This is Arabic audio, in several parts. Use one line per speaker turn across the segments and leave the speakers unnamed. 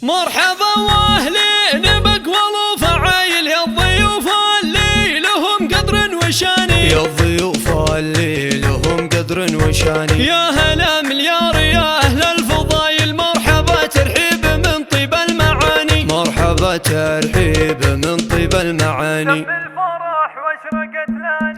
مرحبا واهلين بقوال وفعايل يا الضيوف اللي لهم قدر وشاني،
يا الضيوف اللي لهم قدر وشاني.
يا هلا مليار يا أهل الفضايل، مرحبا ترحيب من طيب المعاني،
مرحبا ترحيب من طيب المعاني.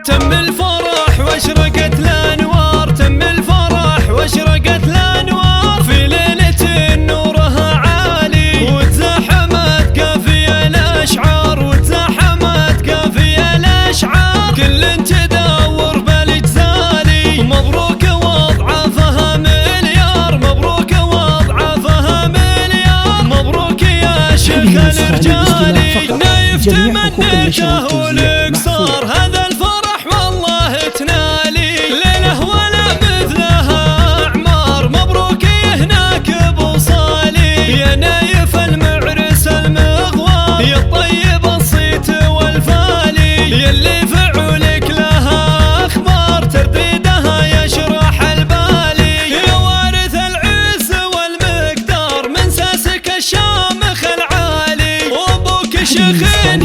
تم الفرح واشرقت الأنوار، تم الفرح واشرقت الأنوار، في ليلة نورها عالي وتزاحمت قافية الأشعار، وتزاحمت قافية الأشعار، كل تدور بالاجزالي، مبروك وضعفها مليار، مبروك وضعفها مليار، مبروك يا شيخ الرجالي، نايف تمنيته ولك صار هذا الفرح والله تنالي، ليله ولا مثلها أعمار، مبروك هناك بوصالي، يا نايف المعرس المغوار، يا الطيب الصيت والفالي، يلي فعولك لها أخبار ترديدها يشرح البالي، يا وارث العز والمقدار من ساسك الشامخ العالي، وابوك شيخ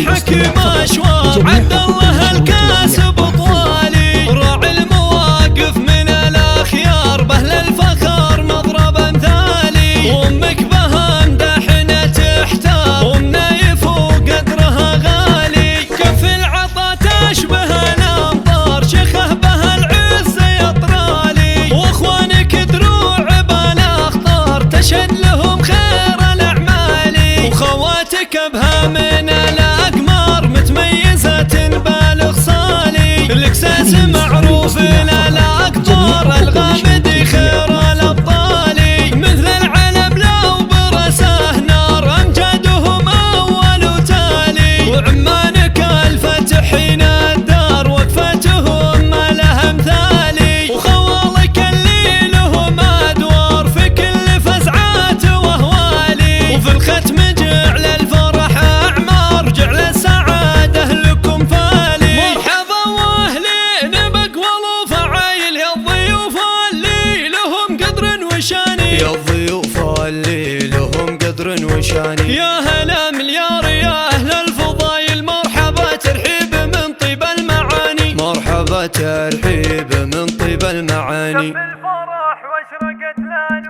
حكيم أشوار عبد الله الكاسب طوالي، راعي المواقف من الأخيار بهل الفخر مضرب أمثالي، وأمك بها مدحنة تحتار ومنايف وقدرها غالي، كف العطا تشبه الأمطار شيخه بها العز يطرالي، وأخوانك دروع بالأخطار تشهد لهم خير الأعمالي، وخواتك بها من الأقمار متميزة بالغ صالي، الإكساس معروف للأقطار الغامدي خير الأبطالي، مثل العلم لو برسه نار أمجادهم أول وتالي، وعمانك الفتحين الدار وقفتهم ما لها مثالي، وخوالك اللي لهم أدوار في كل فزعات وأهوالي، وفي الختم جعل الفرح أعمار جعل السعادة لكم فالي، مرحبا واهلين بقوال وفعايل يا الضيوف اللي لهم قدر وشاني،
يا الضيوف اللي لهم قدر وشاني.
يا هلا مليار يا أهل الفضايل، مرحبا ترحيب من طيب المعاني،
مرحبا ترحيب من طيب المعاني.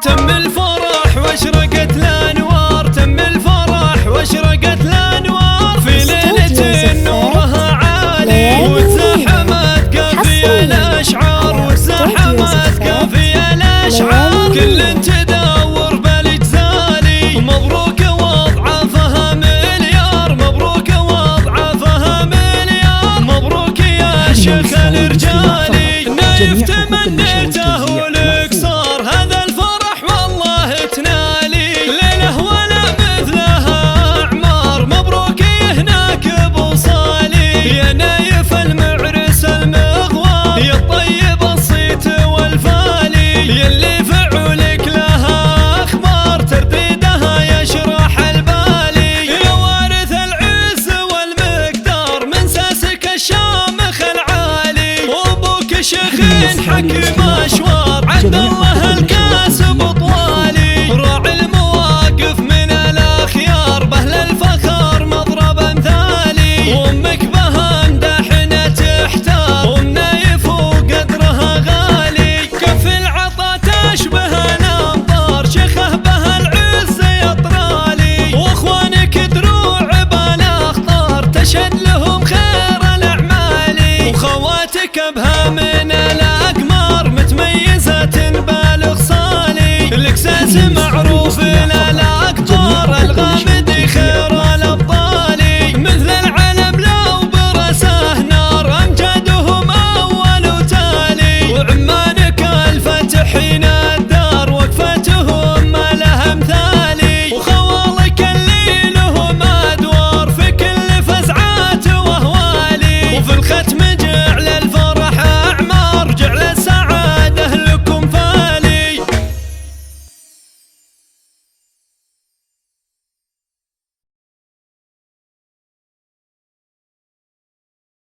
تم الفرح واشرقت الأنوار، تم الفرح واشرقت الأنوار، في ليلة نورها عالي وتزاحمت قافية الأشعار، وتزاحمت قافية الأشعار، كل تدور بالاجزالي، مبروك وضعفها مليار، مبروك وضعفها مليار، مبروك يا شيخ الرجالي، نايف تمنيته ولك صار هذا الفرح والله تنالي، ليله ولا مثلها أعمار، مبروك هناك بوصالي، يا نايف المعرس المغوار، يا الطيب الصيت والفالي، يلي فعولك لها أخبار ترديدها يشرح البالي، يا وارث العز والمقدار من ساسك الشامخ العالي، وابوك شيخ حكيم أشوار عبد الله الكاسب طوالي، راعي المواقف من الأخيار بهل الفخر مضرب أمثالي، وأمك بها مدحنة تحتار ومنايف وقدرها غالي، كف العطا تشبه الأمطار شيخه بها العز يطرالي، وأخوانك دروع بالأخطار تشهد لهم خير الأعمالي، وخواتك بها من الأقمار متميزة بالغ صالي، الإكساس معروف للأقطار الغامدي خير الأبطالي، مثل العلم لو برسه نار أمجادهم أول وتالي، وعمانك الفتحين